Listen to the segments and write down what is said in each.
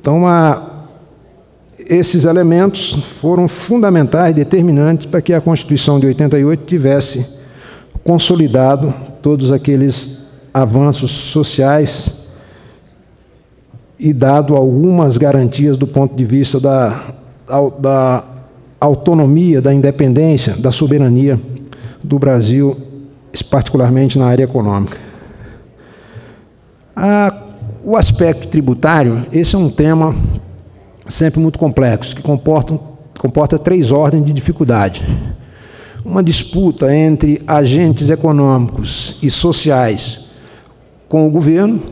Então, esses elementos foram fundamentais, determinantes para que a Constituição de 88 tivesse consolidado todos aqueles avanços sociais e dado algumas garantias do ponto de vista da autonomia, da independência, da soberania do Brasil, particularmente na área econômica. O aspecto tributário, esse é um tema sempre muito complexo, que comporta 3 ordens de dificuldade. Uma disputa entre agentes econômicos e sociais com o governo,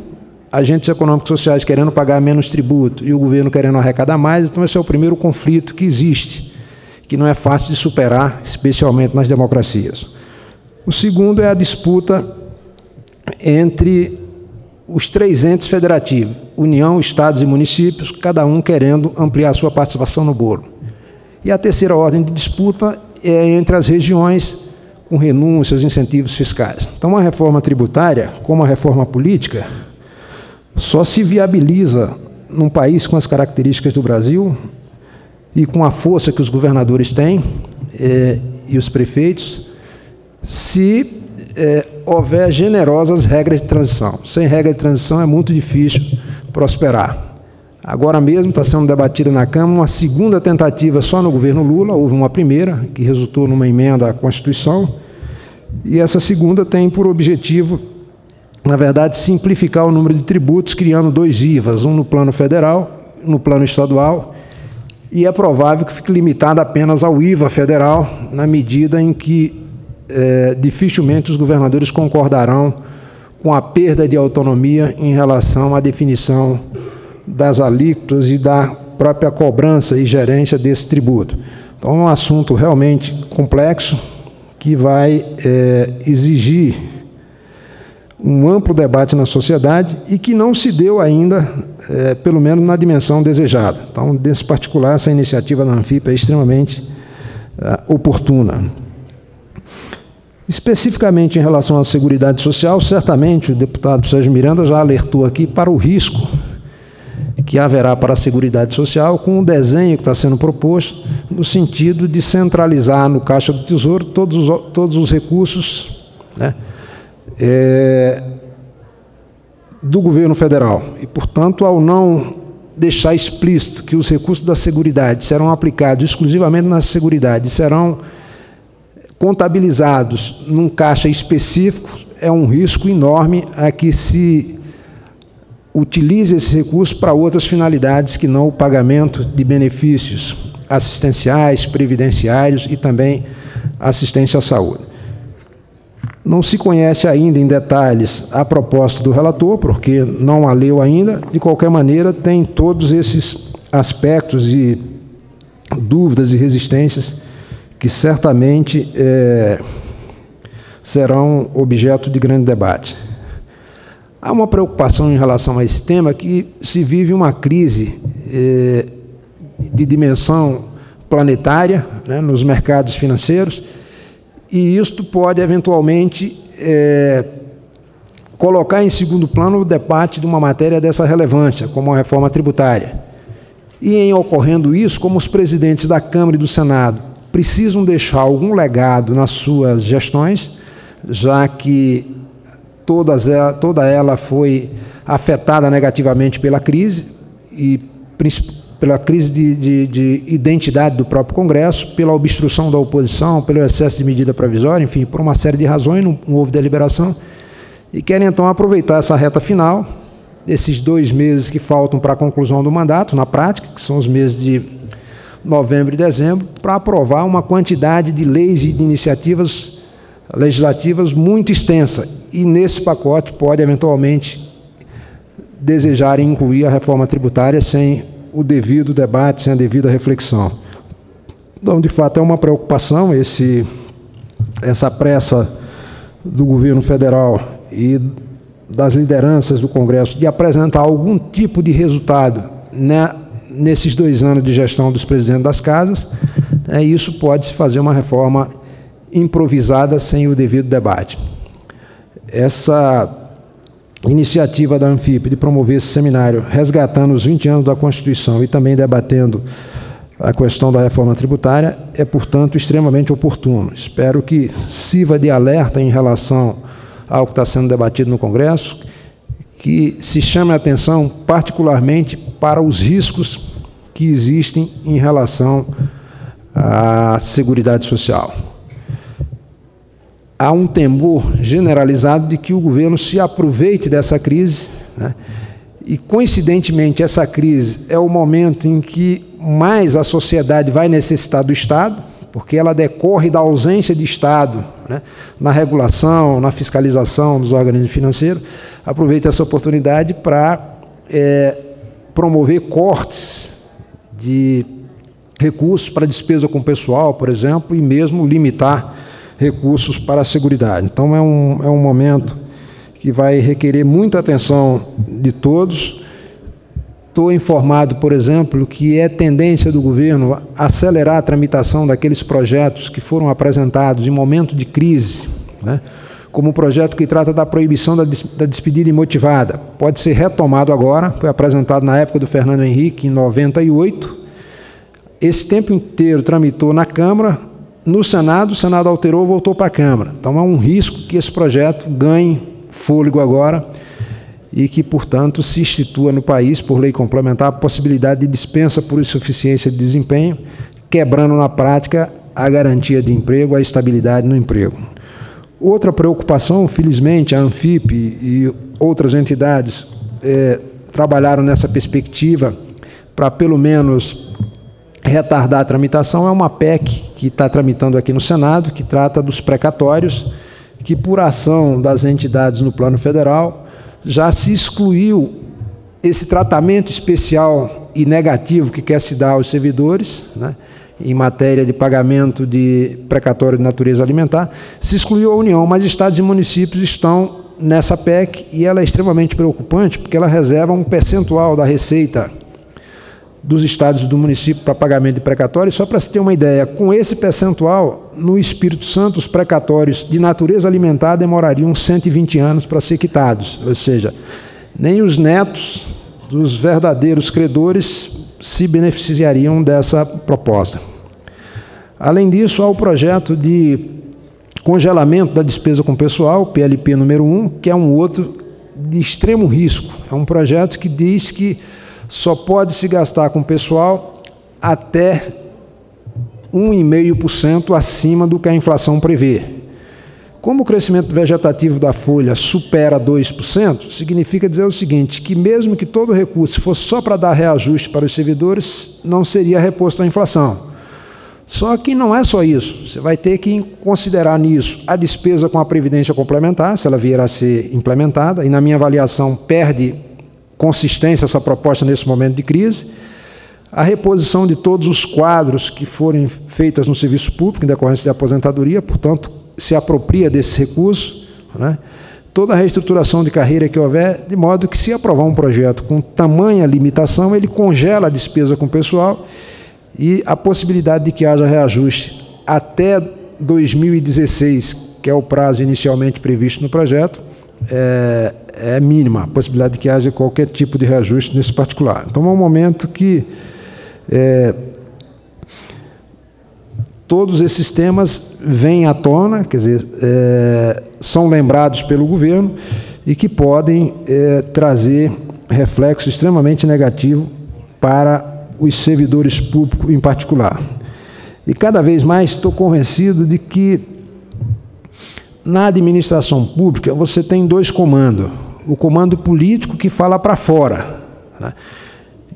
agentes econômicos e sociais querendo pagar menos tributo e o governo querendo arrecadar mais. Então, esse é o primeiro conflito que existe, que não é fácil de superar, especialmente nas democracias. O segundo é a disputa entre os 3 entes federativos, União, Estados e municípios, cada um querendo ampliar sua participação no bolo. E a terceira ordem de disputa é entre as regiões, com renúncias, incentivos fiscais. Então, uma reforma tributária, como a reforma política, só se viabiliza num país com as características do Brasil e com a força que os governadores têm e os prefeitos, se houver generosas regras de transição. Sem regra de transição é muito difícil prosperar. Agora mesmo está sendo debatida na Câmara uma segunda tentativa só no governo Lula, houve uma primeira, que resultou numa emenda à Constituição, e essa segunda tem por objetivo, na verdade, simplificar o número de tributos, criando 2 IVAs, um no plano federal, no plano estadual, e é provável que fique limitado apenas ao IVA federal, na medida em que dificilmente os governadores concordarão com a perda de autonomia em relação à definição das alíquotas e da própria cobrança e gerência desse tributo. Então, é um assunto realmente complexo que vai exigir um amplo debate na sociedade e que não se deu ainda, pelo menos na dimensão desejada. Então, nesse particular, essa iniciativa da Anfip é extremamente oportuna. Especificamente em relação à Seguridade Social, certamente o deputado Sérgio Miranda já alertou aqui para o risco que haverá para a Seguridade Social com o desenho que está sendo proposto, no sentido de centralizar no Caixa do Tesouro todos os recursos, né, do governo federal. E, portanto, ao não deixar explícito que os recursos da Seguridade serão aplicados exclusivamente na Seguridade, serão contabilizados num caixa específico, é um risco enorme a que se utilize esse recurso para outras finalidades que não o pagamento de benefícios assistenciais, previdenciários e também assistência à saúde. Não se conhece ainda em detalhes a proposta do relator, porque não a leu ainda. De qualquer maneira, tem todos esses aspectos e dúvidas e resistências que certamente serão objeto de grande debate. Há uma preocupação em relação a esse tema, que se vive uma crise de dimensão planetária, né, nos mercados financeiros, e isto pode, eventualmente, colocar em segundo plano o debate de uma matéria dessa relevância, como a reforma tributária. E, em ocorrendo isso, como os presidentes da Câmara e do Senado precisam deixar algum legado nas suas gestões, já que toda ela foi afetada negativamente pela crise, e pela crise de identidade do próprio Congresso, pela obstrução da oposição, pelo excesso de medida provisória, enfim, por uma série de razões, não houve deliberação, e querem, então, aproveitar essa reta final, esses 2 meses que faltam para a conclusão do mandato, na prática, que são os meses de novembro e dezembro, para aprovar uma quantidade de leis e de iniciativas legislativas muito extensa, e nesse pacote pode, eventualmente, desejar incluir a reforma tributária sem o devido debate, sem a devida reflexão. Então, de fato, é uma preocupação essa pressa do governo federal e das lideranças do Congresso de apresentar algum tipo de resultado, né, nesses 2 anos de gestão dos presidentes das casas. Isso pode-se fazer uma reforma improvisada sem o devido debate. Essa iniciativa da Anfip de promover esse seminário resgatando os 20 anos da Constituição e também debatendo a questão da reforma tributária é, portanto, extremamente oportuno. Espero que sirva de alerta em relação ao que está sendo debatido no Congresso, que se chame a atenção particularmente para os riscos que existem em relação à Seguridade Social. Há um temor generalizado de que o governo se aproveite dessa crise, né? E, coincidentemente, essa crise é o momento em que mais a sociedade vai necessitar do Estado, porque ela decorre da ausência de Estado, né, na regulação, na fiscalização dos organismos financeiros. Aproveita essa oportunidade para promover cortes de recursos para despesa com pessoal, por exemplo, e mesmo limitar recursos para a Seguridade. Então, é um momento que vai requerer muita atenção de todos. Estou informado, por exemplo, que é tendência do governo acelerar a tramitação daqueles projetos que foram apresentados em momento de crise, né? Como o projeto que trata da proibição da despedida imotivada. Pode ser retomado agora, foi apresentado na época do Fernando Henrique, em 98. Esse tempo inteiro tramitou na Câmara. No Senado, o Senado alterou, voltou para a Câmara. Então, há um risco que esse projeto ganhe fôlego agora e que, portanto, se institua no país, por lei complementar, a possibilidade de dispensa por insuficiência de desempenho, quebrando na prática a garantia de emprego, a estabilidade no emprego. Outra preocupação, felizmente, a Anfip e outras entidades trabalharam nessa perspectiva para, pelo menos, retardar a tramitação, é uma PEC que está tramitando aqui no Senado, que trata dos precatórios, que, por ação das entidades no plano federal, já se excluiu esse tratamento especial e negativo que quer se dar aos servidores, né, em matéria de pagamento de precatório de natureza alimentar, se excluiu a União, mas estados e municípios estão nessa PEC e ela é extremamente preocupante porque ela reserva um percentual da receita dos estados e do município para pagamento de precatórios. Só para se ter uma ideia, com esse percentual, no Espírito Santo, os precatórios de natureza alimentar demorariam 120 anos para ser quitados, ou seja, nem os netos dos verdadeiros credores se beneficiariam dessa proposta. Além disso, há o projeto de congelamento da despesa com pessoal, PLP número 1, que é um outro de extremo risco. É um projeto que diz que só pode se gastar com pessoal até 1,5% acima do que a inflação prevê. Como o crescimento vegetativo da folha supera 2%, significa dizer o seguinte, que mesmo que todo o recurso fosse só para dar reajuste para os servidores, não seria reposto à inflação. Só que não é só isso, você vai ter que considerar nisso a despesa com a Previdência Complementar, se ela vier a ser implementada, e na minha avaliação perde consistência essa proposta nesse momento de crise, a reposição de todos os quadros que forem feitas no serviço público em decorrência de aposentadoria, portanto, se apropria desse recurso, né? Toda a reestruturação de carreira que houver, de modo que, se aprovar um projeto com tamanha limitação, ele congela a despesa com o pessoal e a possibilidade de que haja reajuste até 2016, que é o prazo inicialmente previsto no projeto, é mínima a possibilidade de que haja qualquer tipo de reajuste nesse particular. Então, é um momento que todos esses temas vêm à tona, quer dizer, são lembrados pelo governo e que podem trazer reflexo extremamente negativo para os servidores públicos em particular. E cada vez mais estou convencido de que na administração pública você tem dois comandos. O comando político que fala para fora, né,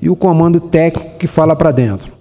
e o comando técnico que fala para dentro.